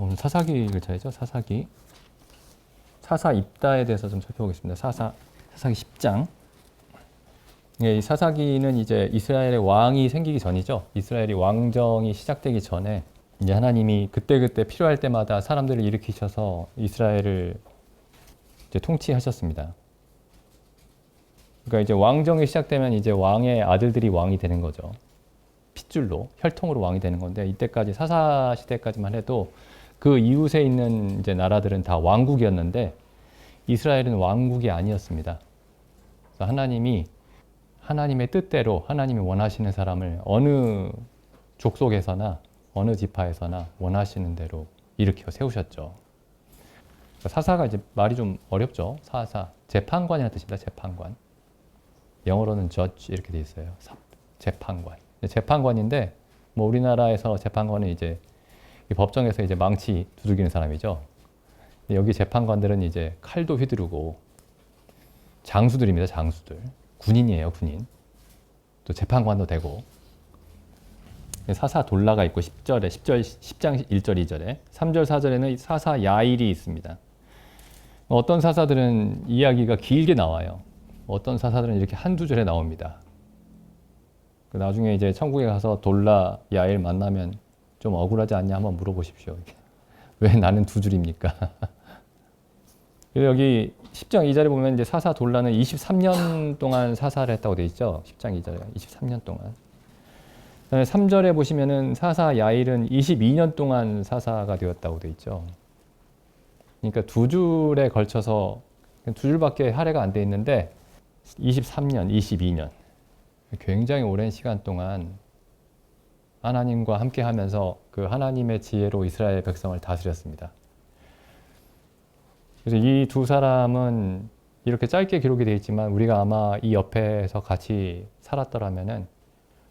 오늘 사사기를 쳐야죠. 사사기. 사사 입다에 대해서 좀 살펴보겠습니다. 사사기 10장. 이 사사기는 이제 이스라엘의 왕이 생기기 전이죠. 이스라엘이 왕정이 시작되기 전에 이제 하나님이 그때그때 필요할 때마다 사람들을 일으키셔서 이스라엘을 이제 통치하셨습니다. 그러니까 이제 왕정이 시작되면 이제 왕의 아들들이 왕이 되는 거죠. 핏줄로, 혈통으로 왕이 되는 건데, 이때까지 사사 시대까지만 해도 그 이웃에 있는 이제 나라들은 다 왕국이었는데 이스라엘은 왕국이 아니었습니다. 그래서 하나님이 하나님의 뜻대로 하나님이 원하시는 사람을 어느 족속에서나 어느 지파에서나 원하시는 대로 일으켜 세우셨죠. 사사가 이제 말이 좀 어렵죠. 사사, 재판관이라는 뜻입니다. 재판관. 영어로는 judge 이렇게 돼 있어요. 재판관. 재판관인데 뭐 우리나라에서 재판관은 이제 법정에서 이제 망치 두들기는 사람이죠. 여기 재판관들은 이제 칼도 휘두르고 장수들입니다. 장수들. 군인이에요. 군인. 또 재판관도 되고. 사사 돌라가 있고 10장 1절 2절에 3절 4절에는 사사 야일이 있습니다. 어떤 사사들은 이야기가 길게 나와요. 어떤 사사들은 이렇게 한두 절에 나옵니다. 나중에 이제 천국에 가서 돌라 야일 만나면 좀 억울하지 않냐 한번 물어보십시오. 왜 나는 두 줄입니까? 여기 10장 2절에 보면 이제 사사 돌라는 23년 동안 사사를 했다고 되어 있죠. 10장 2절에 23년 동안. 3절에 보시면은 사사 야일은 22년 동안 사사가 되었다고 되어 있죠. 그러니까 두 줄에 걸쳐서 두 줄밖에 할애가 안 돼 있는데 23년, 22년 굉장히 오랜 시간 동안 하나님과 함께 하면서 그 하나님의 지혜로 이스라엘 백성을 다스렸습니다. 그래서 이 두 사람은 이렇게 짧게 기록이 되어 있지만 우리가 아마 이 옆에서 같이 살았더라면은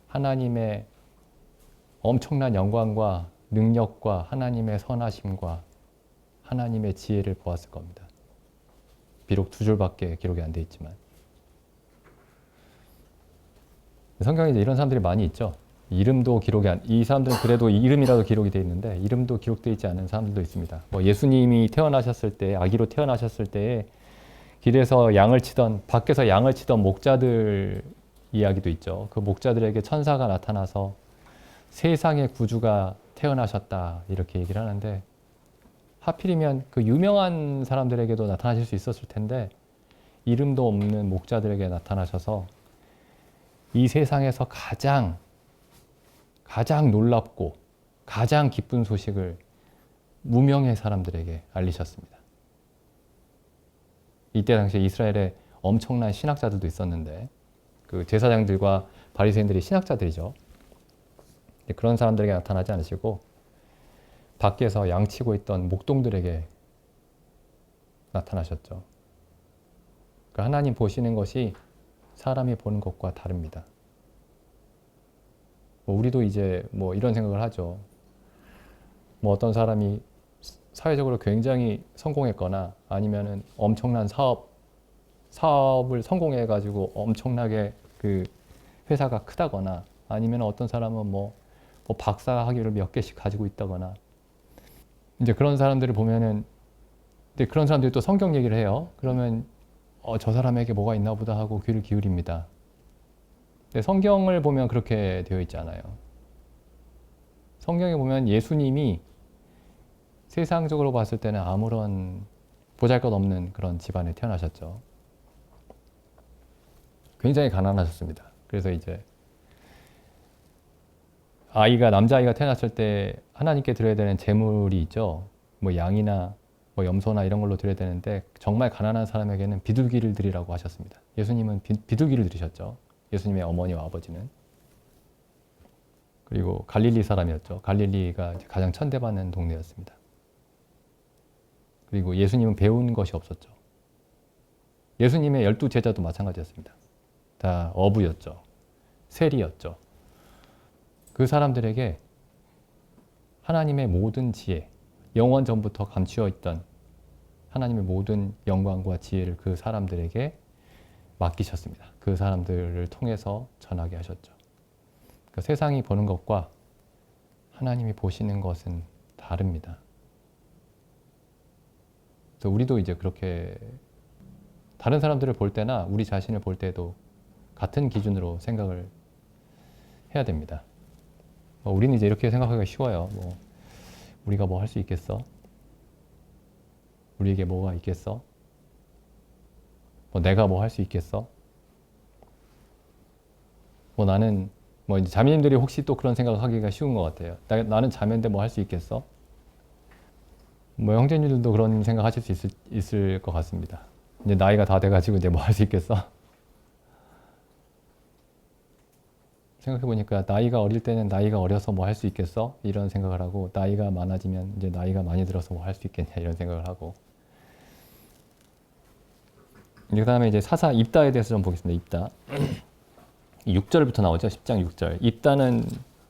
하나님의 엄청난 영광과 능력과 하나님의 선하심과 하나님의 지혜를 보았을 겁니다. 비록 두 줄밖에 기록이 안 돼 있지만. 성경에 이제 이런 사람들이 많이 있죠. 이름도 이 사람들은 그래도 이름이라도 기록이 돼 있는데 이름도 기록되어 있지 않은 사람들도 있습니다. 뭐 예수님이 태어나셨을 때, 아기로 태어나셨을 때 길에서 밖에서 양을 치던 목자들 이야기도 있죠. 그 목자들에게 천사가 나타나서 세상의 구주가 태어나셨다 이렇게 얘기를 하는데 하필이면 그 유명한 사람들에게도 나타나실 수 있었을 텐데 이름도 없는 목자들에게 나타나셔서 이 세상에서 가장 놀랍고 가장 기쁜 소식을 무명의 사람들에게 알리셨습니다. 이때 당시에 이스라엘에 엄청난 신학자들도 있었는데 그 제사장들과 바리새인들이 신학자들이죠. 그런 사람들에게 나타나지 않으시고 밖에서 양치고 있던 목동들에게 나타나셨죠. 그러니까 하나님 보시는 것이 사람이 보는 것과 다릅니다. 우리도 이제 뭐 이런 생각을 하죠. 뭐 어떤 사람이 사회적으로 굉장히 성공했거나 아니면은 엄청난 사업을 성공해가지고 엄청나게 그 회사가 크다거나 아니면 어떤 사람은 뭐 박사 학위를 몇 개씩 가지고 있다거나 이제 그런 사람들을 보면은 근데 그런 사람들이 또 성경 얘기를 해요. 그러면 저 사람에게 뭐가 있나 보다 하고 귀를 기울입니다. 근데 성경을 보면 그렇게 되어 있지 않아요. 성경에 보면 예수님이 세상적으로 봤을 때는 아무런 보잘것없는 그런 집안에 태어나셨죠. 굉장히 가난하셨습니다. 그래서 이제 남자아이가 태어났을 때 하나님께 드려야 되는 제물이 있죠. 뭐 양이나 뭐 염소나 이런 걸로 드려야 되는데 정말 가난한 사람에게는 비둘기를 드리라고 하셨습니다. 예수님은 비둘기를 드리셨죠. 예수님의 어머니와 아버지는. 그리고 갈릴리 사람이었죠. 갈릴리가 가장 천대받는 동네였습니다. 그리고 예수님은 배운 것이 없었죠. 예수님의 12제자도 마찬가지였습니다. 다 어부였죠. 세리였죠. 그 사람들에게 하나님의 모든 지혜, 영원 전부터 감추어 있던 하나님의 모든 영광과 지혜를 그 사람들에게 맡기셨습니다. 그 사람들을 통해서 전하게 하셨죠. 그러니까 세상이 보는 것과 하나님이 보시는 것은 다릅니다. 그래서 우리도 이제 그렇게 다른 사람들을 볼 때나 우리 자신을 볼 때도 같은 기준으로 생각을 해야 됩니다. 우리는 이제 이렇게 생각하기가 쉬워요. 우리가 뭐 할 수 있겠어? 우리에게 뭐가 있겠어? 내가 뭐 할 수 있겠어? 나는 이제 자매님들이 혹시 또 그런 생각을 하기가 쉬운 것 같아요. 나는 자매인데 뭐 할 수 있겠어? 형제님들도 그런 생각 하실 수 있을 것 같습니다. 이제 나이가 다 돼가지고 이제 뭐 할 수 있겠어? 생각해보니까 나이가 어릴 때는 나이가 어려서 뭐 할 수 있겠어? 이런 생각을 하고, 나이가 많아지면 이제 나이가 많이 들어서 뭐 할 수 있겠냐 이런 생각을 하고. 그 다음에 이제 사사 입다에 대해서 좀 보겠습니다. 입다. 6절부터 나오죠. 10장 6절. 입다는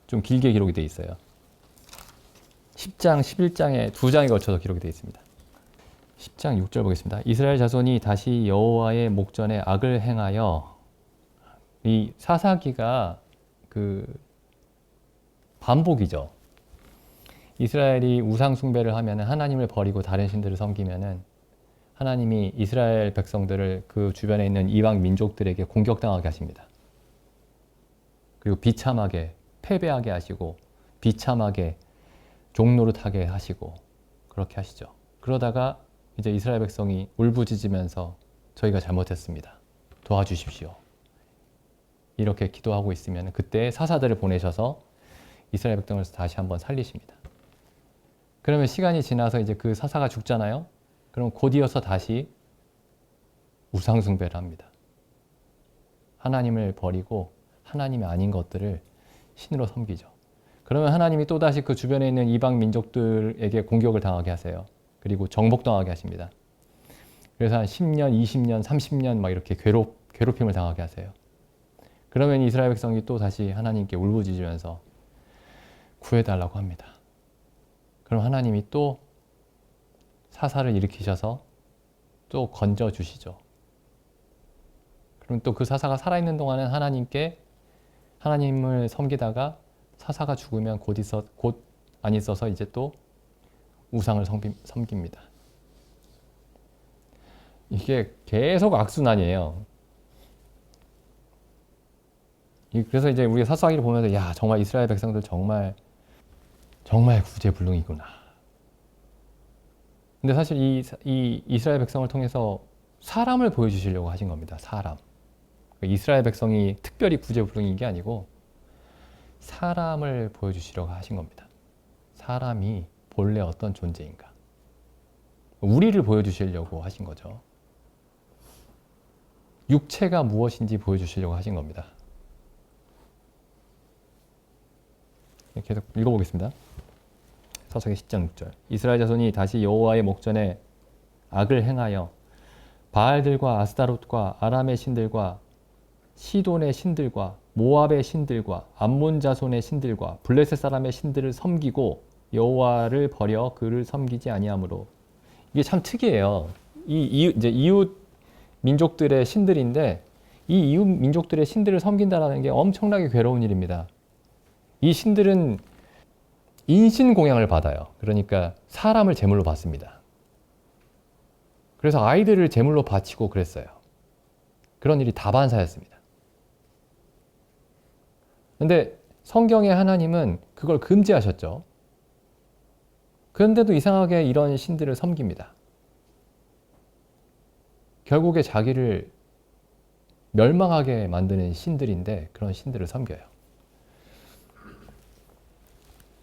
좀 길게 기록이 되어 있어요. 10장, 11장에 두 장에 걸쳐서 기록이 되어 있습니다. 10장 6절 보겠습니다. 이스라엘 자손이 다시 여호와의 목전에 악을 행하여, 이 사사기가 반복이죠. 이스라엘이 우상 숭배를 하면은, 하나님을 버리고 다른 신들을 섬기면은 하나님이 이스라엘 백성들을 그 주변에 있는 이방 민족들에게 공격당하게 하십니다. 그리고 비참하게 패배하게 하시고 비참하게 종노릇하게 하시고 그렇게 하시죠. 그러다가 이제 이스라엘 백성이 울부짖으면서 저희가 잘못했습니다. 도와주십시오. 이렇게 기도하고 있으면 그때 사사들을 보내셔서 이스라엘 백성을 다시 한번 살리십니다. 그러면 시간이 지나서 이제 그 사사가 죽잖아요. 그럼 곧 이어서 다시 우상 숭배를 합니다. 하나님을 버리고 하나님이 아닌 것들을 신으로 섬기죠. 그러면 하나님이 또다시 그 주변에 있는 이방 민족들에게 공격을 당하게 하세요. 그리고 정복당하게 하십니다. 그래서 한 10년, 20년, 30년 막 이렇게 괴롭힘을 당하게 하세요. 그러면 이스라엘 백성이 또 다시 하나님께 울부짖으면서 구해달라고 합니다. 그럼 하나님이 또 사사를 일으키셔서 또 건져주시죠. 그럼 또 그 사사가 살아있는 동안은 하나님을 섬기다가 사사가 죽으면 곧 안 있어서 이제 또 우상을 섬깁니다. 이게 계속 악순환이에요. 그래서 이제 우리가 사사기를 보면서 야, 정말 이스라엘 백성들 정말 구제불능이구나. 근데 사실 이 이스라엘 백성을 통해서 사람을 보여주시려고 하신 겁니다. 사람. 이스라엘 백성이 특별히 구제불능인 게 아니고 사람을 보여주시려고 하신 겁니다. 사람이 본래 어떤 존재인가. 우리를 보여주시려고 하신 거죠. 육체가 무엇인지 보여주시려고 하신 겁니다. 계속 읽어보겠습니다. 사사기 10장 6절. 이스라엘 자손이 다시 여호와의 목전에 악을 행하여 바알들과 아스타롯과 아람의 신들과 시돈의 신들과 모압의 신들과 암몬 자손의 신들과 블레셋 사람의 신들을 섬기고 여호와를 버려 그를 섬기지 아니하므로. 이게 참 특이해요. 이제 이웃 민족들의 신들인데 이 이웃 민족들의 신들을 섬긴다라는 게 엄청나게 괴로운 일입니다. 이 신들은 인신 공양을 받아요. 그러니까 사람을 제물로 받습니다. 그래서 아이들을 제물로 바치고 그랬어요. 그런 일이 다반사였습니다. 근데 성경의 하나님은 그걸 금지하셨죠. 그런데도 이상하게 이런 신들을 섬깁니다. 결국에 자기를 멸망하게 만드는 신들인데 그런 신들을 섬겨요.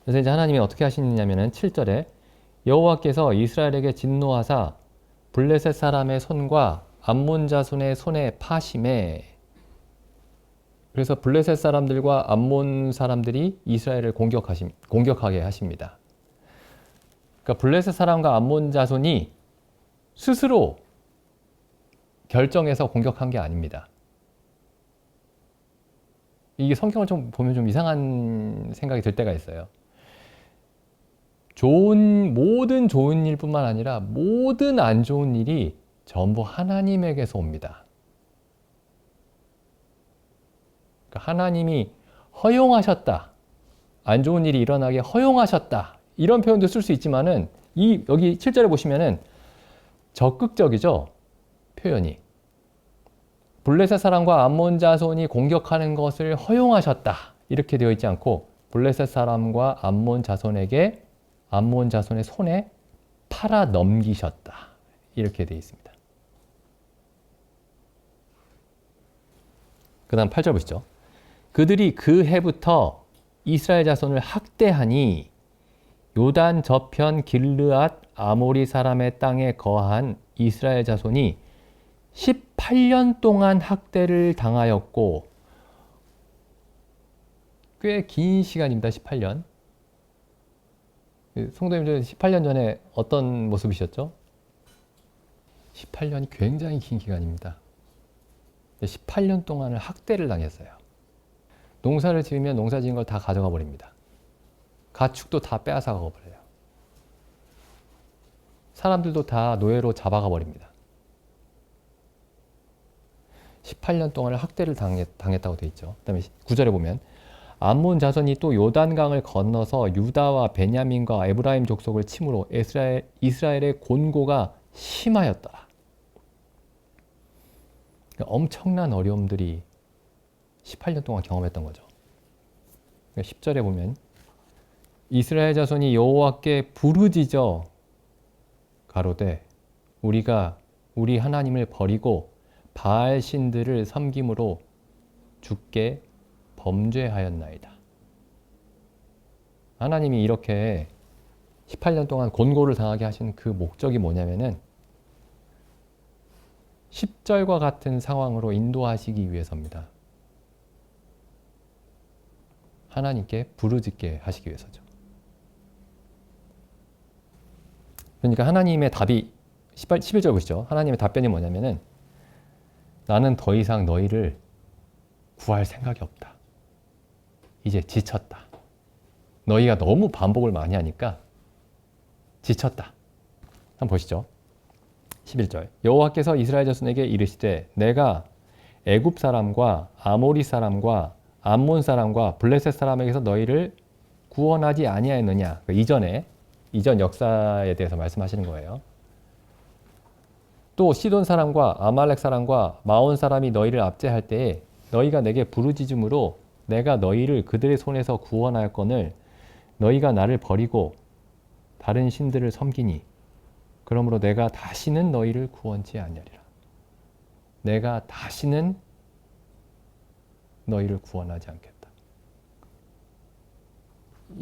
그래서 이제 하나님이 어떻게 하시느냐면은 7절에 여호와께서 이스라엘에게 진노하사 블레셋 사람의 손과 암몬 자손의 손에 파심에. 그래서 블레셋 사람들과 암몬 사람들이 이스라엘을 공격하게 하십니다. 그러니까 블레셋 사람과 암몬 자손이 스스로 결정해서 공격한 게 아닙니다. 이게 성경을 좀 보면 좀 이상한 생각이 들 때가 있어요. 모든 좋은 일뿐만 아니라 모든 안 좋은 일이 전부 하나님에게서 옵니다. 그러니까 하나님이 허용하셨다. 안 좋은 일이 일어나게 허용하셨다. 이런 표현도 쓸 수 있지만은 여기 7절에 보시면은 적극적이죠, 표현이. 블레셋 사람과 암몬 자손이 공격하는 것을 허용하셨다, 이렇게 되어 있지 않고 블레셋 사람과 암몬 자손에게 암몬 자손의 손에 팔아 넘기셨다, 이렇게 되어 있습니다. 그 다음 8절 보시죠. 그들이 그 해부터 이스라엘 자손을 학대하니 요단 저편 길르앗 아모리 사람의 땅에 거한 이스라엘 자손이 18년 동안 학대를 당하였고, 꽤 긴 시간입니다. 18년. 성도님들 18년 전에 어떤 모습이셨죠? 18년이 굉장히 긴 기간입니다. 18년 동안을 학대를 당했어요. 농사를 지으면 농사 지은 걸 다 가져가 버립니다. 가축도 다 빼앗아 가 버려요. 사람들도 다 노예로 잡아가 버립니다. 18년 동안 학대를 당했다고 되어 있죠. 그 다음에 9절에 보면 암몬 자손이 또 요단강을 건너서 유다와 베냐민과 에브라임 족속을 침으로 이스라엘의 곤고가 심하였더라. 엄청난 어려움들이 18년 동안 경험했던 거죠. 10절에 보면 이스라엘 자손이 여호와께 부르짖어 가로되 우리가 우리 하나님을 버리고 바알 신들을 섬김으로 주께 범죄하였나이다. 하나님이 이렇게 18년 동안 곤고를 당하게 하신 그 목적이 뭐냐면은 10절과 같은 상황으로 인도하시기 위해서입니다. 하나님께 부르짖게 하시기 위해서죠. 그러니까 하나님의 답이 11절 보시죠. 하나님의 답변이 뭐냐면은 나는 더 이상 너희를 구할 생각이 없다. 이제 지쳤다. 너희가 너무 반복을 많이 하니까 지쳤다. 한번 보시죠. 11절. 여호와께서 이스라엘 자손에게 이르시되 내가 애굽 사람과 아모리 사람과 암몬 사람과 블레셋 사람에게서 너희를 구원하지 아니하였느냐. 이전 역사에 대해서 말씀하시는 거예요. 또 시돈 사람과 아말렉 사람과 마온 사람이 너희를 압제할 때에 너희가 내게 부르짖음으로 내가 너희를 그들의 손에서 구원하였거늘 너희가 나를 버리고 다른 신들을 섬기니 그러므로 내가 다시는 너희를 구원치 아니하리라. 내가 다시는 너희를 구원하지 않겠다.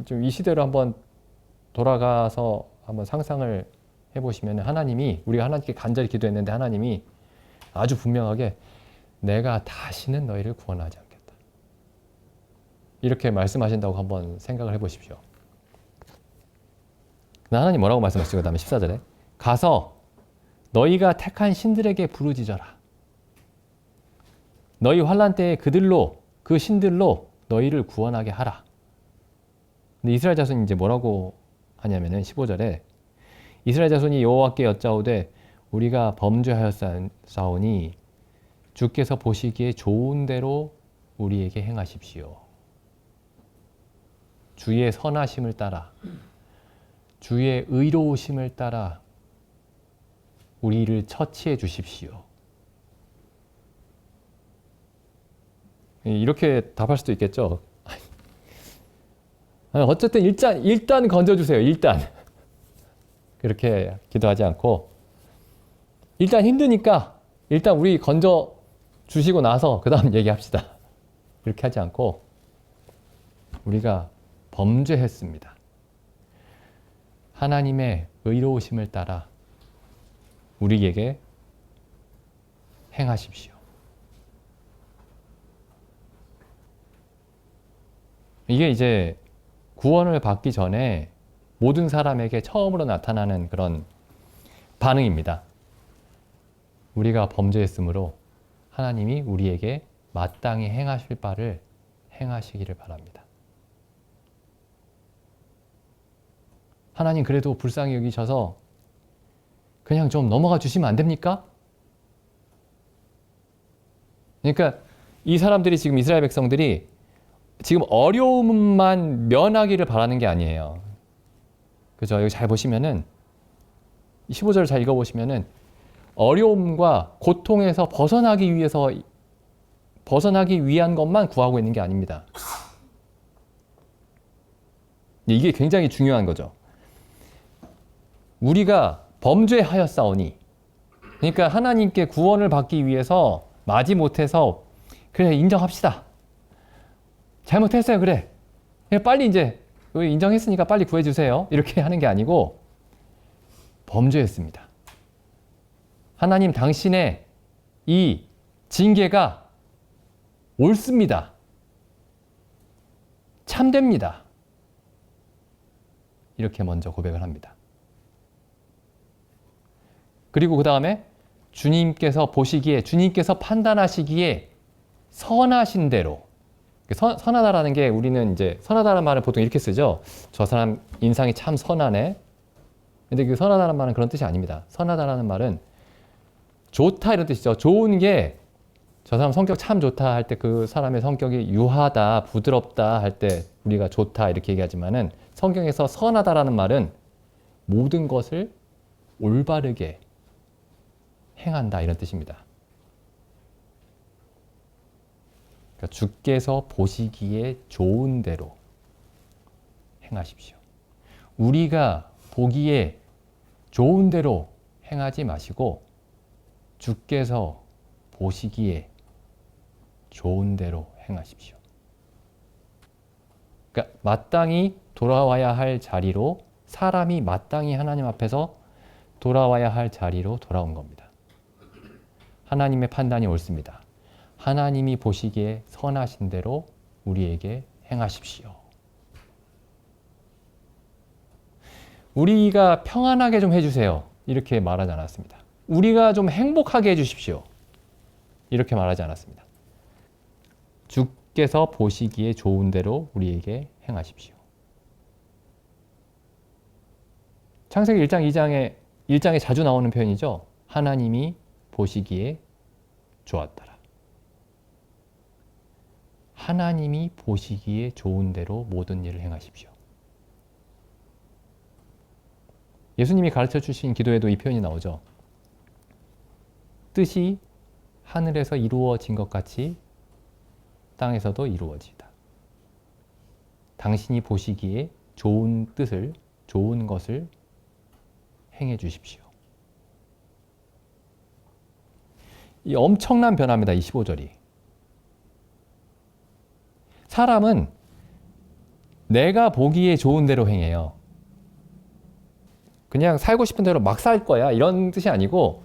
좀 이 시대로 한번 돌아가서 한번 상상을 해보시면 하나님이, 우리가 하나님께 간절히 기도했는데 하나님이 아주 분명하게 내가 다시는 너희를 구원하지 않겠다. 이렇게 말씀하신다고 한번 생각을 해보십시오. 하나님 뭐라고 말씀하시죠? 그 다음에 14절에 가서 너희가 택한 신들에게 부르짖어라. 너희 환난 때에 그 신들로 너희를 구원하게 하라. 근데 이스라엘 자손이 이제 뭐라고 하냐면은 15절에 이스라엘 자손이 여호와께 여짜오되 우리가 범죄하였사오니 주께서 보시기에 좋은 대로 우리에게 행하십시오. 주의 선하심을 따라 주의 의로우심을 따라 우리를 처치해 주십시오. 이렇게 답할 수도 있겠죠. 어쨌든 일단 건져주세요. 일단. 그렇게 기도하지 않고 일단 힘드니까 일단 우리 건져 주시고 나서 그 다음 얘기합시다. 그렇게 하지 않고 우리가 범죄했습니다. 하나님의 의로우심을 따라 우리에게 행하십시오. 이게 이제 구원을 받기 전에 모든 사람에게 처음으로 나타나는 그런 반응입니다. 우리가 범죄했으므로 하나님이 우리에게 마땅히 행하실 바를 행하시기를 바랍니다. 하나님 그래도 불쌍히 여기셔서 그냥 좀 넘어가 주시면 안 됩니까? 그러니까 이 사람들이 지금 이스라엘 백성들이 지금 어려움만 면하기를 바라는 게 아니에요. 그죠? 여기 잘 보시면은 15절을 잘 읽어보시면은 어려움과 고통에서 벗어나기 위한 것만 구하고 있는 게 아닙니다. 이게 굉장히 중요한 거죠. 우리가 범죄하였사오니, 그러니까 하나님께 구원을 받기 위해서 마지못해서 그래 인정합시다. 잘못했어요. 그래. 빨리 이제 인정했으니까 빨리 구해주세요. 이렇게 하는 게 아니고 범죄했습니다. 하나님 당신의 이 징계가 옳습니다. 참됩니다. 이렇게 먼저 고백을 합니다. 그리고 그 다음에 주님께서 보시기에, 주님께서 판단하시기에 선하신 대로, 선하다라는 게 우리는 이제 선하다라는 말을 보통 이렇게 쓰죠. 저 사람 인상이 참 선하네. 근데 그 선하다라는 말은 그런 뜻이 아닙니다. 선하다라는 말은 좋다 이런 뜻이죠. 좋은 게 저 사람 성격 참 좋다 할 때 그 사람의 성격이 유하다, 부드럽다 할 때 우리가 좋다 이렇게 얘기하지만은 성경에서 선하다라는 말은 모든 것을 올바르게 행한다 이런 뜻입니다. 그러니까 주께서 보시기에 좋은 대로 행하십시오. 우리가 보기에 좋은 대로 행하지 마시고 주께서 보시기에 좋은 대로 행하십시오. 그러니까 마땅히 돌아와야 할 자리로, 사람이 마땅히 하나님 앞에서 돌아와야 할 자리로 돌아온 겁니다. 하나님의 판단이 옳습니다. 하나님이 보시기에 선하신 대로 우리에게 행하십시오. 우리가 평안하게 좀 해주세요. 이렇게 말하지 않았습니다. 우리가 좀 행복하게 해주십시오. 이렇게 말하지 않았습니다. 주께서 보시기에 좋은 대로 우리에게 행하십시오. 창세기 1장 2장에 자주 나오는 표현이죠. 하나님이 보시기에 좋았더라. 하나님이 보시기에 좋은 대로 모든 일을 행하십시오. 예수님이 가르쳐 주신 기도에도 이 표현이 나오죠. 뜻이 하늘에서 이루어진 것 같이 땅에서도 이루어지다. 당신이 보시기에 좋은 뜻을, 좋은 것을 행해 주십시오. 이 엄청난 변화입니다. 이 15절이. 사람은 내가 보기에 좋은 대로 행해요. 그냥 살고 싶은 대로 막 살 거야 이런 뜻이 아니고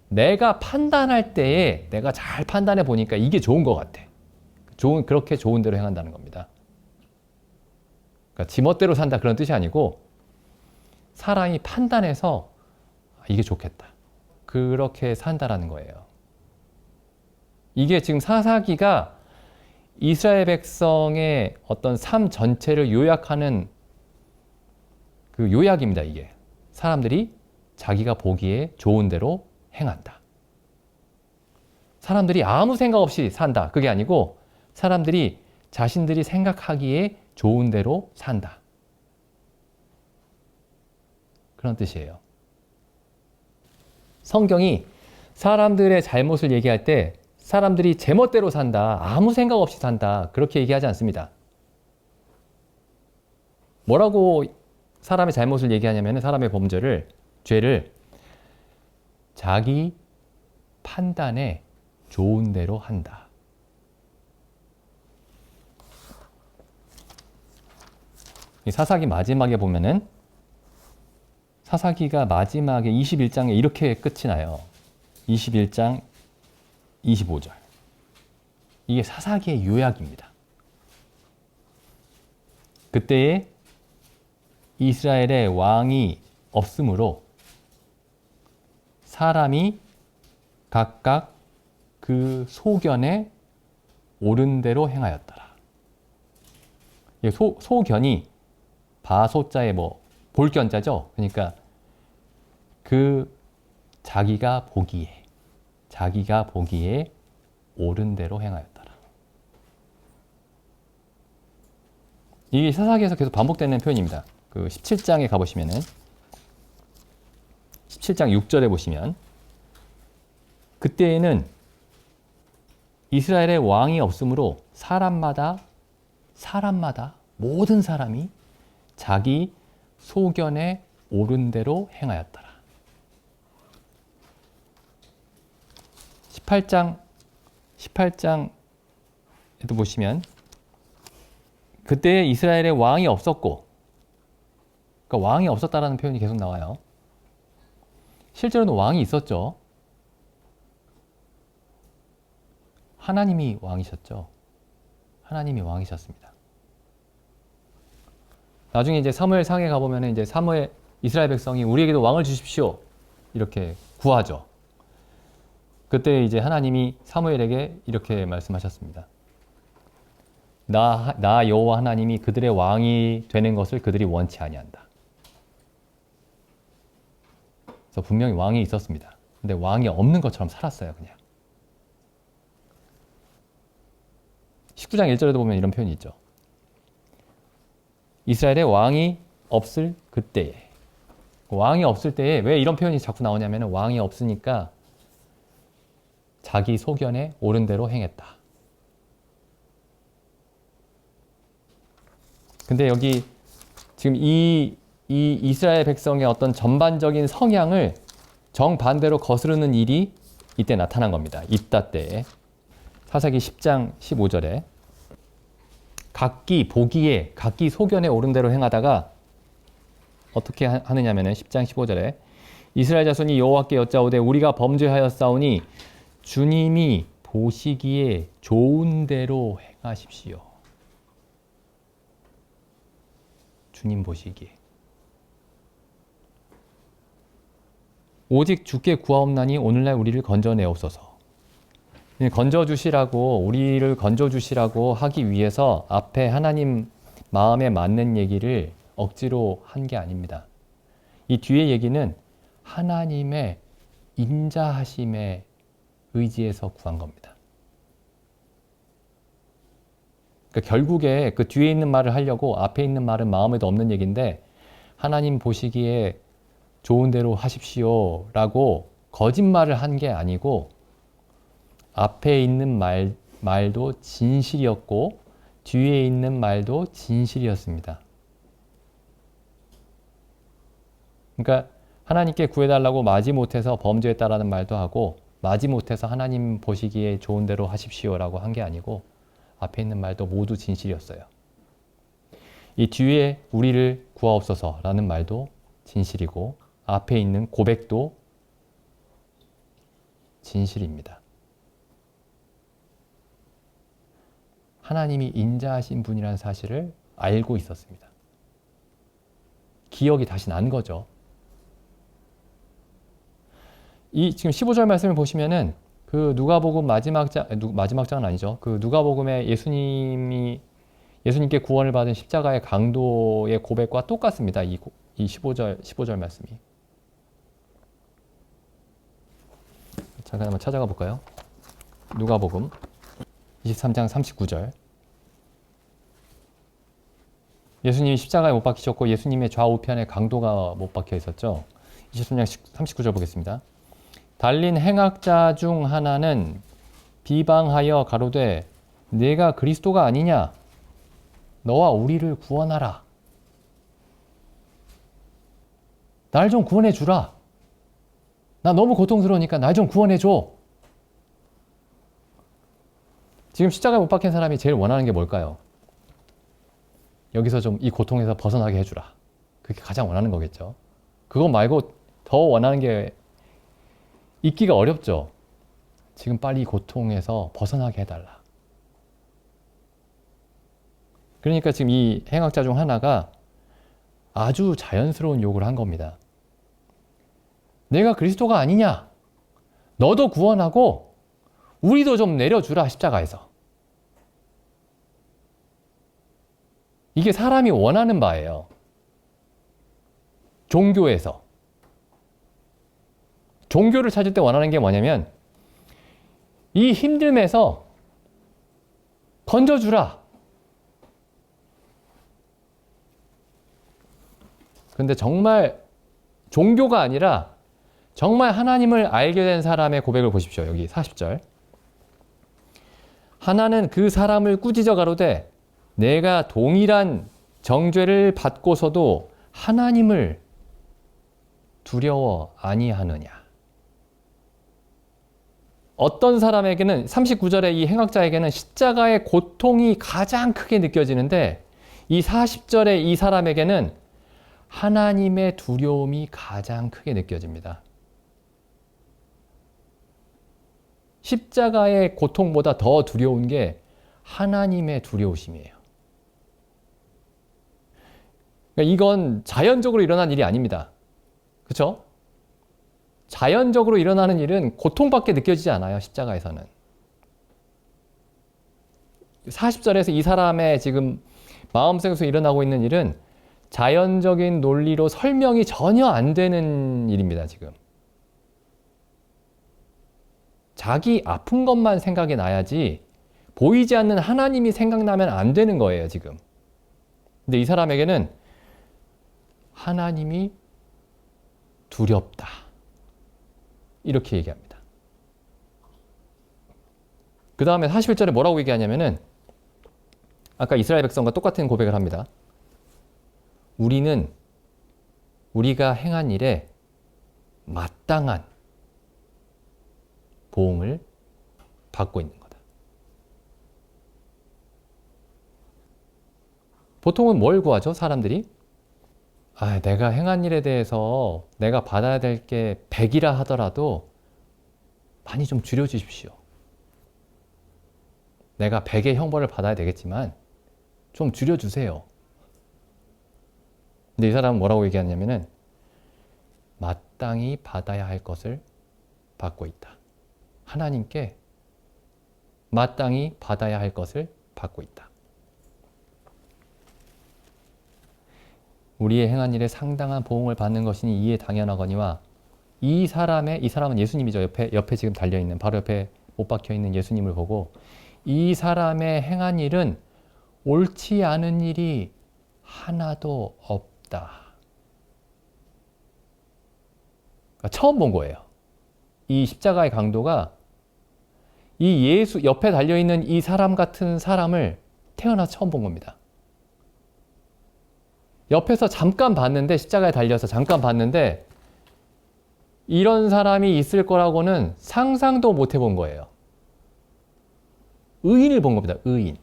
내가 판단할 때에 내가 잘 판단해 보니까 이게 좋은 것 같아. 그렇게 좋은 대로 행한다는 겁니다. 그러니까 지멋대로 산다 그런 뜻이 아니고 사람이 판단해서 이게 좋겠다. 그렇게 산다라는 거예요. 이게 지금 사사기가 이스라엘 백성의 어떤 삶 전체를 요약하는 그 요약입니다. 이게 사람들이 자기가 보기에 좋은 대로 행한다. 사람들이 아무 생각 없이 산다. 그게 아니고 사람들이 자신들이 생각하기에 좋은 대로 산다. 그런 뜻이에요. 성경이 사람들의 잘못을 얘기할 때 사람들이 제멋대로 산다, 아무 생각 없이 산다, 그렇게 얘기하지 않습니다. 뭐라고 사람의 잘못을 얘기하냐면 사람의 범죄를, 죄를 자기 판단에 좋은 대로 한다. 이 사사기 마지막에 보면은 사사기가 마지막에 21장에 이렇게 끝이 나요. 21장 25절. 이게 사사기의 요약입니다. 그때에 이스라엘의 왕이 없으므로 사람이 각각 그 소견에 옳은 대로 행하였더라. 소견이 바소자의 볼견자죠. 그러니까 그 자기가 보기에 옳은 대로 행하였더라. 이게 사사기에서 계속 반복되는 표현입니다. 그 17장에 가보시면은 17장 6절에 보시면 그때에는 이스라엘의 왕이 없으므로 사람마다 모든 사람이 자기 소견에 옳은 대로 행하였더라. 18장에도 보시면 그때 이스라엘의 왕이 없었고, 그러니까 왕이 없었다라는 표현이 계속 나와요. 실제로는 왕이 있었죠. 하나님이 왕이셨죠. 하나님이 왕이셨습니다. 나중에 이제 사무엘상에 가보면 이제 이스라엘 백성이 우리에게도 왕을 주십시오 이렇게 구하죠. 그때 이제 하나님이 사무엘에게 이렇게 말씀하셨습니다. 나 여호와 하나님이 그들의 왕이 되는 것을 그들이 원치 아니한다. 그래서 분명히 왕이 있었습니다. 근데 왕이 없는 것처럼 살았어요, 그냥. 19장 1절에도 보면 이런 표현이 있죠. 이스라엘의 왕이 없을 그때에. 왕이 없을 때에 왜 이런 표현이 자꾸 나오냐면 왕이 없으니까 자기 소견에 옳은 대로 행했다. 근데 여기 지금 이 이스라엘 백성의 어떤 전반적인 성향을 정반대로 거스르는 일이 이때 나타난 겁니다. 입다 때에. 사사기 10장 15절에 각기 보기에 각기 소견에 옳은 대로 행하다가 어떻게 하느냐면 10장 15절에 이스라엘 자손이 여호와께 여짜오되 우리가 범죄하였사오니 주님이 보시기에 좋은 대로 행하십시오. 주님 보시기에. 오직 주께 구하옵나니 오늘날 우리를 건져내옵소서. 우리를 건져주시라고 하기 위해서 앞에 하나님 마음에 맞는 얘기를 억지로 한 게 아닙니다. 이 뒤에 얘기는 하나님의 인자하심에 의지해서 구한 겁니다. 그러니까 결국에 그 뒤에 있는 말을 하려고 앞에 있는 말은 마음에도 없는 얘기인데 하나님 보시기에 좋은 대로 하십시오 라고 거짓말을 한 게 아니고 앞에 있는 말도 진실이었고 뒤에 있는 말도 진실이었습니다. 그러니까 하나님께 구해달라고 마지못해서 범죄했다라는 말도 하고 마지못해서 하나님 보시기에 좋은 대로 하십시오라고 한 게 아니고 앞에 있는 말도 모두 진실이었어요. 이 뒤에 우리를 구하옵소서라는 말도 진실이고 앞에 있는 고백도 진실입니다. 하나님이 인자하신 분이라는 사실을 알고 있었습니다. 기억이 다시 난 거죠. 이 지금 15절 말씀을 보시면은 그 누가복음 마지막 장은 아니죠. 그 누가복음에 예수님께 구원을 받은 십자가의 강도의 고백과 똑같습니다. 이 15절 말씀이. 잠깐 한번 찾아가 볼까요? 누가복음 23장 39절. 예수님이 십자가에 못 박히셨고 예수님의 좌우편에 강도가 못 박혀 있었죠. 23장 39절 보겠습니다. 달린 행악자 중 하나는 비방하여 가로되 내가 그리스도가 아니냐? 너와 우리를 구원하라. 날 좀 구원해 주라. 나 너무 고통스러우니까 날 좀 구원해 줘. 지금 십자가에 못 박힌 사람이 제일 원하는 게 뭘까요? 여기서 좀 이 고통에서 벗어나게 해주라. 그게 가장 원하는 거겠죠. 그거 말고 더 원하는 게 있기가 어렵죠. 지금 빨리 이 고통에서 벗어나게 해달라. 그러니까 지금 이 행악자 중 하나가 아주 자연스러운 요구를 한 겁니다. 내가 그리스도가 아니냐? 너도 구원하고 우리도 좀 내려주라 십자가에서. 이게 사람이 원하는 바예요. 종교에서. 종교를 찾을 때 원하는 게 뭐냐면 이 힘듦에서 건져주라. 근데 정말 종교가 아니라 정말 하나님을 알게 된 사람의 고백을 보십시오. 여기 40절. 하나는 그 사람을 꾸짖어 가로되 내가 동일한 정죄를 받고서도 하나님을 두려워 아니하느냐. 어떤 사람에게는 39절의 이 행악자에게는 십자가의 고통이 가장 크게 느껴지는데 이 40절의 이 사람에게는 하나님의 두려움이 가장 크게 느껴집니다. 십자가의 고통보다 더 두려운 게 하나님의 두려우심이에요. 그러니까 이건 자연적으로 일어난 일이 아닙니다. 그렇죠? 자연적으로 일어나는 일은 고통밖에 느껴지지 않아요. 십자가에서는. 40절에서 이 사람의 지금 마음속에서 일어나고 있는 일은 자연적인 논리로 설명이 전혀 안 되는 일입니다. 지금. 자기 아픈 것만 생각이 나야지 보이지 않는 하나님이 생각나면 안 되는 거예요. 지금. 근데 이 사람에게는 하나님이 두렵다. 이렇게 얘기합니다. 그 다음에 41절에 뭐라고 얘기하냐면은 아까 이스라엘 백성과 똑같은 고백을 합니다. 우리가 행한 일에 마땅한 보응을 받고 있는 거다. 보통은 뭘 구하죠? 사람들이? 내가 행한 일에 대해서 내가 받아야 될 게 100이라 하더라도 많이 좀 줄여주십시오. 내가 100의 형벌을 받아야 되겠지만 좀 줄여주세요. 근데 이 사람은 뭐라고 얘기하냐면은 마땅히 받아야 할 것을 받고 있다. 하나님께 마땅히 받아야 할 것을 받고 있다. 우리의 행한 일에 상당한 보응을 받는 것이니 이에 당연하거니와 이 사람은 예수님이죠. 옆에 지금 달려있는, 바로 옆에 못 박혀있는 예수님을 보고 이 사람의 행한 일은 옳지 않은 일이 하나도 없다. 그러니까 처음 본 거예요. 이 십자가의 강도가 이 예수 옆에 달려있는 이 사람 같은 사람을 태어나서 처음 본 겁니다. 옆에서 잠깐 봤는데, 십자가에 달려서 잠깐 봤는데 이런 사람이 있을 거라고는 상상도 못 해본 거예요. 의인을 본 겁니다. 의인.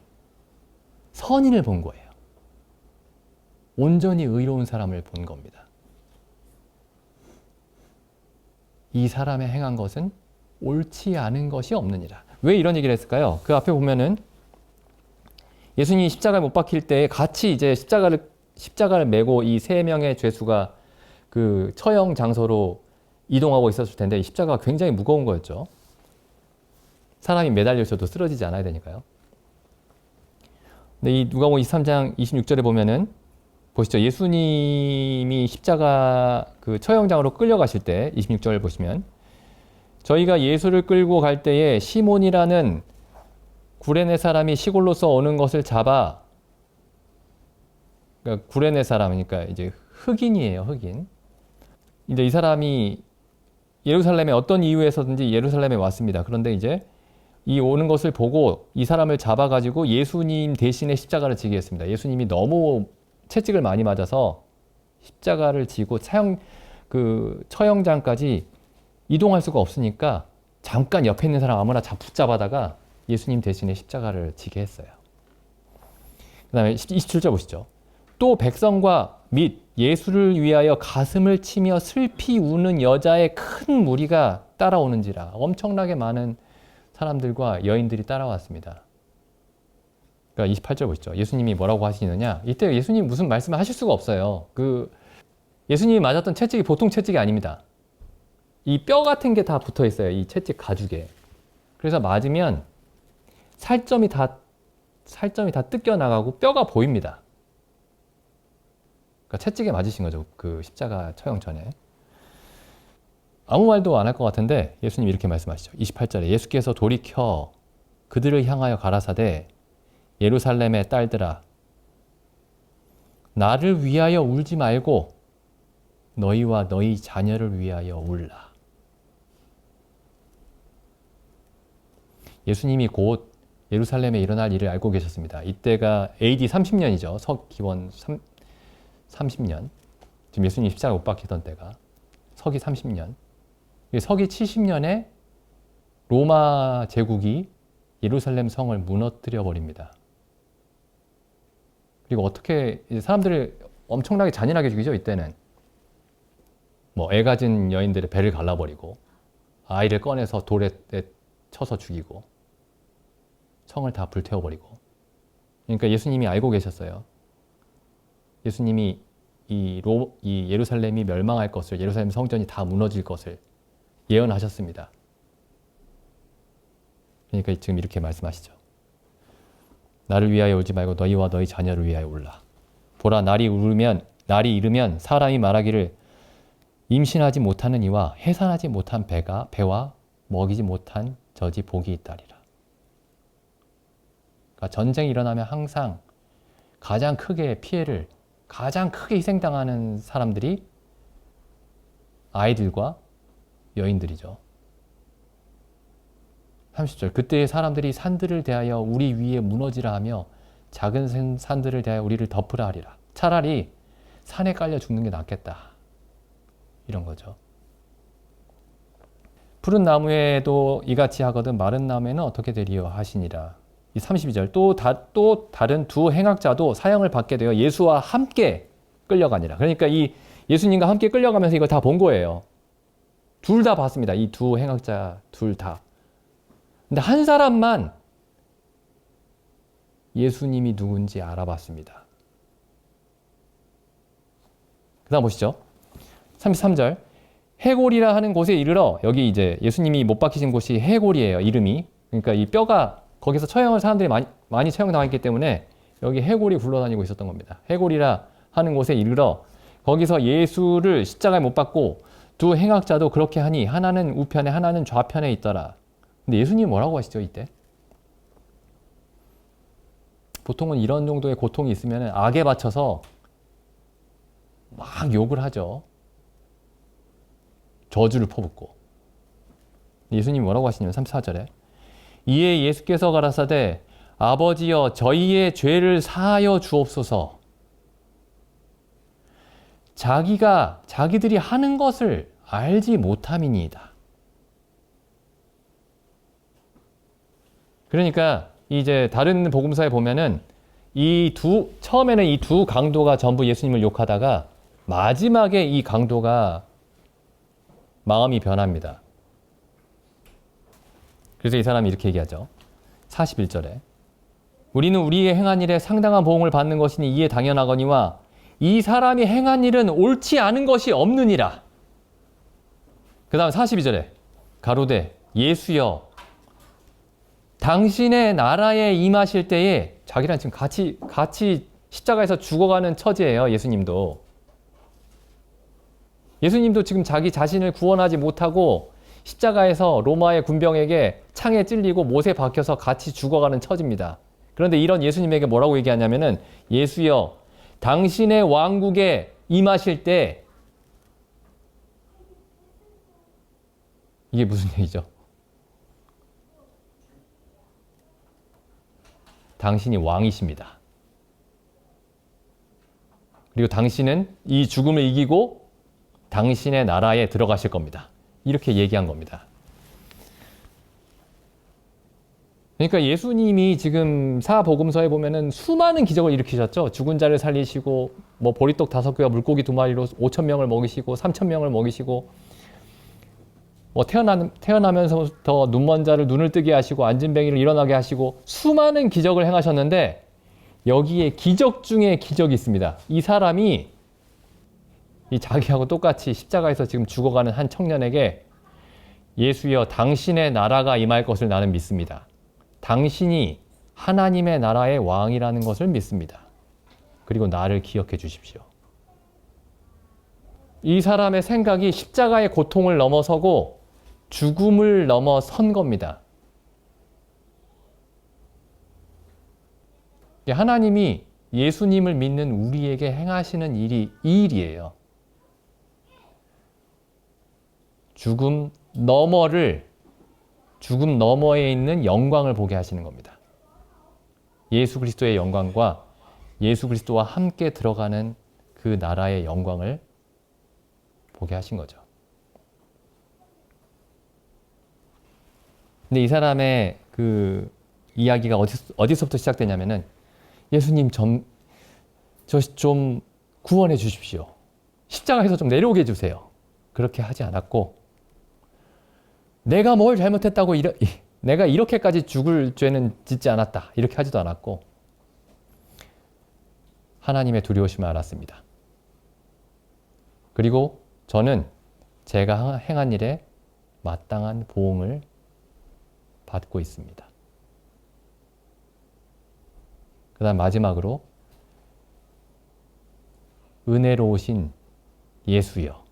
선인을 본 거예요. 온전히 의로운 사람을 본 겁니다. 이 사람의 행한 것은 옳지 않은 것이 없느니라. 왜 이런 얘기를 했을까요? 그 앞에 보면은 예수님이 십자가에 못 박힐 때 같이 이제 십자가를 메고 이 세 명의 죄수가 그 처형 장소로 이동하고 있었을 텐데 이 십자가가 굉장히 무거운 거였죠. 사람이 매달려 있어도 쓰러지지 않아야 되니까요. 근데 이 누가복음 23장 26절에 보면은 보시죠. 예수님이 십자가 그 처형장으로 끌려가실 때 26절을 보시면 저희가 예수를 끌고 갈 때에 시몬이라는 구레네 사람이 시골로서 오는 것을 잡아, 그러니까 구레네 사람이니까 이제 흑인이에요. 흑인. 근데 이 사람이 예루살렘에 어떤 이유에서든지 예루살렘에 왔습니다. 그런데 이제 이 오는 것을 보고 이 사람을 잡아가지고 예수님 대신에 십자가를 지게 했습니다. 예수님이 너무 채찍을 많이 맞아서 십자가를 지고 처형장까지 이동할 수가 없으니까 잠깐 옆에 있는 사람 아무나 붙잡아다가 예수님 대신에 십자가를 지게 했어요. 그 다음에 27절 보시죠. 또 백성과 및 예수를 위하여 가슴을 치며 슬피 우는 여자의 큰 무리가 따라오는지라. 엄청나게 많은 사람들과 여인들이 따라왔습니다. 그러니까 28절 보시죠. 예수님이 뭐라고 하시느냐. 이때 예수님이 무슨 말씀을 하실 수가 없어요. 예수님이 맞았던 채찍이 보통 채찍이 아닙니다. 이 뼈 같은 게 다 붙어 있어요. 이 채찍 가죽에. 그래서 맞으면 살점이 다 뜯겨 나가고 뼈가 보입니다. 그러니까 채찍에 맞으신 거죠. 그 십자가 처형 전에. 아무 말도 안 할 것 같은데 예수님이 이렇게 말씀하시죠. 28절에 예수께서 돌이켜 그들을 향하여 가라사대 예루살렘의 딸들아 나를 위하여 울지 말고 너희와 너희 자녀를 위하여 울라. 예수님이 곧 예루살렘에 일어날 일을 알고 계셨습니다. 이때가 AD 30년이죠. 서기원 30년. 지금 예수님이 십자가 못 박히던 때가 서기 30년. 서기 70년에 로마 제국이 예루살렘 성을 무너뜨려 버립니다. 그리고 어떻게 사람들을 엄청나게 잔인하게 죽이죠. 이때는 뭐 애 가진 여인들의 배를 갈라버리고 아이를 꺼내서 돌에 쳐서 죽이고 성을 다 불태워버리고. 그러니까 예수님이 알고 계셨어요. 예수님이 이 예루살렘이 멸망할 것을, 예루살렘 성전이 다 무너질 것을 예언하셨습니다. 그러니까 지금 이렇게 말씀하시죠. 나를 위하여 울지 말고 너희와 너희 자녀를 위하여 울라. 보라, 날이 이르면 사람이 말하기를 임신하지 못하는 이와 해산하지 못한 배와 먹이지 못한 젖이 복이 있다리라. 그러니까 전쟁이 일어나면 항상 가장 크게 희생당하는 사람들이 아이들과 여인들이죠. 30절. 그때의 사람들이 산들을 대하여 우리 위에 무너지라 하며 작은 산들을 대하여 우리를 덮으라 하리라. 차라리 산에 깔려 죽는 게 낫겠다. 이런 거죠. 푸른 나무에도 이같이 하거든 마른 나무에는 어떻게 되리요 하시니라. 이 32절. 또 다른 두 행악자도 사형을 받게 되어 예수와 함께 끌려가니라. 그러니까 이 예수님과 함께 끌려가면서 이걸 다 본 거예요. 둘 다 봤습니다. 이 두 행악자 둘 다. 근데 한 사람만 예수님이 누군지 알아봤습니다. 그 다음 보시죠. 33절. 해골이라 하는 곳에 이르러, 여기 이제 예수님이 못 박히신 곳이 해골이에요. 이름이. 그러니까 이 뼈가 거기서 처형을 사람들이 많이 처형당했기 때문에 여기 해골이 굴러다니고 있었던 겁니다. 해골이라 하는 곳에 이르러 거기서 예수를 십자가에 못 박고 두 행악자도 그렇게 하니 하나는 우편에 하나는 좌편에 있더라. 근데 예수님이 뭐라고 하시죠, 이때? 보통은 이런 정도의 고통이 있으면 악에 바쳐서 막 욕을 하죠. 저주를 퍼붓고. 예수님이 뭐라고 하시냐면 34절에 이에 예수께서 가라사대 아버지여 저희의 죄를 사하여 주옵소서. 자기들이 하는 것을 알지 못함이니이다. 그러니까 이제 다른 복음서에 보면은 처음에는 이 두 강도가 전부 예수님을 욕하다가 마지막에 이 강도가 마음이 변합니다. 그래서 이 사람이 이렇게 얘기하죠. 41절에 우리는 우리의 행한 일에 상당한 보응을 받는 것이니 이에 당연하거니와 이 사람이 행한 일은 옳지 않은 것이 없느니라. 그 다음 42절에 가로되 예수여 당신의 나라에 임하실 때에, 자기랑 지금 같이 십자가에서 죽어가는 처지예요. 예수님도 지금 자기 자신을 구원하지 못하고 십자가에서 로마의 군병에게 창에 찔리고 못에 박혀서 같이 죽어가는 처지입니다. 그런데 이런 예수님에게 뭐라고 얘기하냐면은 예수여 당신의 왕국에 임하실 때, 이게 무슨 얘기죠? 당신이 왕이십니다. 그리고 당신은 이 죽음을 이기고 당신의 나라에 들어가실 겁니다. 이렇게 얘기한 겁니다. 그러니까 예수님이 지금 사복음서에 보면은 수많은 기적을 일으키셨죠. 죽은 자를 살리시고 뭐 보리떡 5개와 물고기 2마리로 5,000명을 먹이시고 3,000명을 먹이시고 뭐 태어나면서부터 눈먼 자를 눈을 뜨게 하시고 앉은 뱅이를 일어나게 하시고 수많은 기적을 행하셨는데 여기에 기적 중에 기적이 있습니다. 이 사람이 이 자기하고 똑같이 십자가에서 지금 죽어가는 한 청년에게 예수여 당신의 나라가 임할 것을 나는 믿습니다. 당신이 하나님의 나라의 왕이라는 것을 믿습니다. 그리고 나를 기억해 주십시오. 이 사람의 생각이 십자가의 고통을 넘어서고 죽음을 넘어선 겁니다. 하나님이 예수님을 믿는 우리에게 행하시는 일이 이 일이에요. 죽음 너머를 죽음 너머에 있는 영광을 보게 하시는 겁니다. 예수 그리스도의 영광과 예수 그리스도와 함께 들어가는 그 나라의 영광을 보게 하신 거죠. 근데 이 사람의 그 이야기가 어디서부터 시작되냐면은 예수님 저 좀 구원해 주십시오. 십자가에서 좀 내려오게 해주세요. 그렇게 하지 않았고 내가 뭘 잘못했다고 내가 이렇게까지 죽을 죄는 짓지 않았다. 이렇게 하지도 않았고 하나님의 두려우심을 알았습니다. 그리고 저는 제가 행한 일에 마땅한 보응을 받고 있습니다. 그 다음 마지막으로 은혜로우신 예수여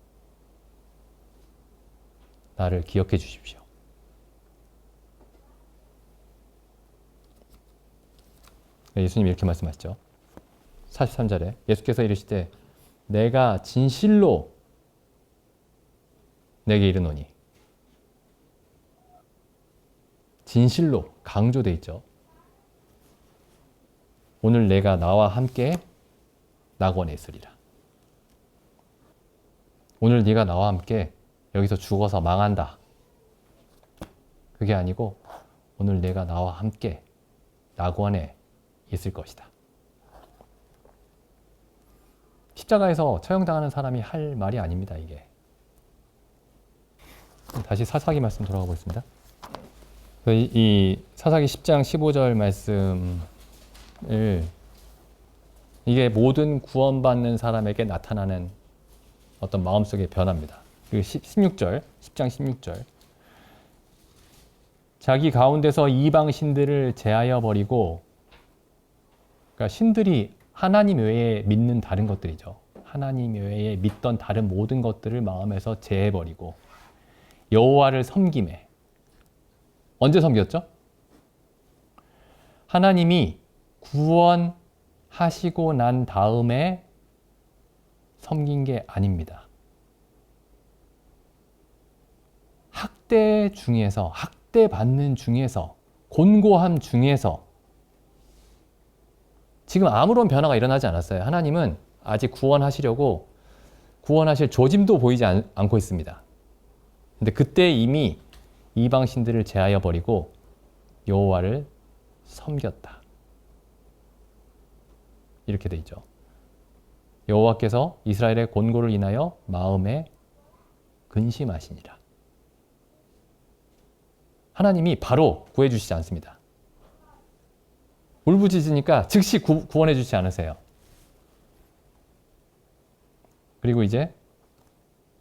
나를 기억해 주십시오. 예수님이 이렇게 말씀하시죠. 43절에 예수께서 이르시되 내가 진실로 내게 이르노니 진실로 강조되어 있죠. 오늘 내가 나와 함께 낙원에 있으리라. 오늘 네가 나와 함께 여기서 죽어서 망한다. 그게 아니고 오늘 내가 나와 함께 낙원에 있을 것이다. 십자가에서 처형당하는 사람이 할 말이 아닙니다. 이게. 다시 사사기 말씀 돌아가 보겠습니다. 이 사사기 10장 15절 말씀을 이게 모든 구원받는 사람에게 나타나는 어떤 마음속의 변화입니다. 그리고 16절, 10장 16절. 자기 가운데서 이방 신들을 제하여 버리고, 그러니까 신들이 하나님 외에 믿는 다른 것들이죠. 하나님 외에 믿던 다른 모든 것들을 마음에서 제해 버리고 여호와를 섬김에. 언제 섬겼죠? 하나님이 구원하시고 난 다음에 섬긴 게 아닙니다. 학대 중에서, 학대받는 중에서, 곤고함 중에서 지금 아무런 변화가 일어나지 않았어요. 하나님은 아직 구원하시려고 구원하실 조짐도 보이지 않고 있습니다. 근데 그때 이미 이방신들을 제하여 버리고 여호와를 섬겼다. 이렇게 돼 있죠. 여호와께서 이스라엘의 곤고를 인하여 마음에 근심하시니라. 하나님이 바로 구해주시지 않습니다. 울부짖으니까 즉시 구원해 주지 않으세요. 그리고 이제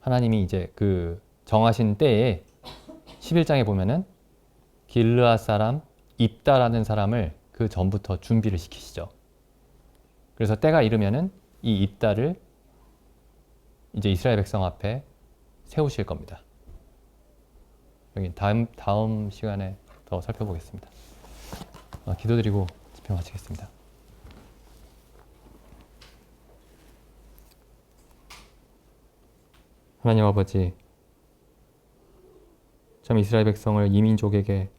하나님이 이제 그 정하신 때에 11장에 보면은 길르앗 사람 입다라는 사람을 그 전부터 준비를 시키시죠. 그래서 때가 이르면은 이 입다를 이제 이스라엘 백성 앞에 세우실 겁니다. 여기 다음 시간에 더 살펴보겠습니다. 기도드리고 집회 마치겠습니다. 하나님 아버지, 참 이스라엘 백성을 이민족에게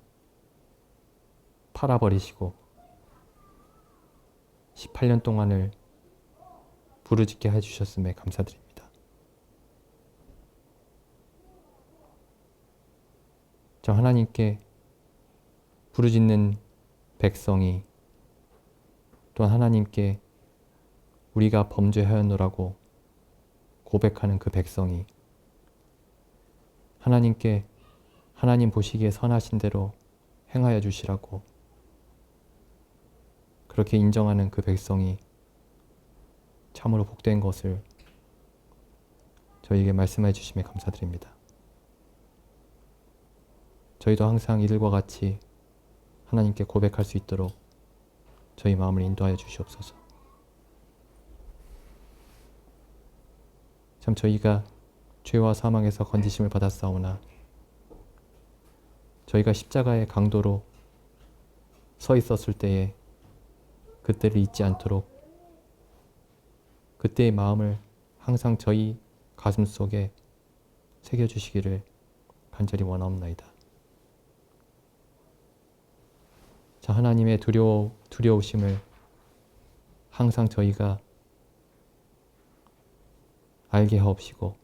팔아버리시고 18년 동안을 부르짖게 해주셨음에 감사드립니다. 저 하나님께 부르짖는 백성이 또한 하나님께 우리가 범죄하였노라고 고백하는 그 백성이 하나님께 하나님 보시기에 선하신 대로 행하여 주시라고 그렇게 인정하는 그 백성이 참으로 복된 것을 저희에게 말씀해 주심에 감사드립니다. 저희도 항상 이들과 같이 하나님께 고백할 수 있도록 저희 마음을 인도하여 주시옵소서. 참 저희가 죄와 사망에서 건지심을 받았사오나 저희가 십자가의 강도로 서 있었을 때에 그때를 잊지 않도록 그때의 마음을 항상 저희 가슴 속에 새겨주시기를 간절히 원하옵나이다. 저 하나님의 두려우심을 항상 저희가 알게 하옵시고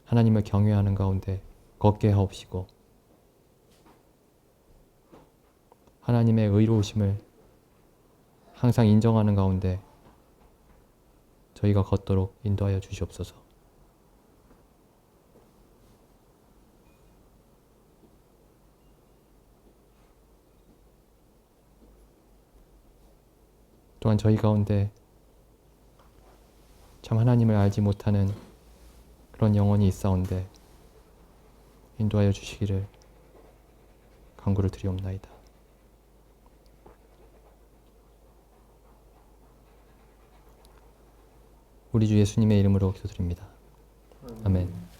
하나님을 경외하는 가운데 걷게 하옵시고 하나님의 의로우심을 항상 인정하는 가운데 저희가 걷도록 인도하여 주시옵소서. 또한 저희 가운데 참 하나님을 알지 못하는 그런 영혼이 있사온데 인도하여 주시기를 간구를 드리옵나이다. 우리 주 예수님의 이름으로 기도드립니다. 아멘.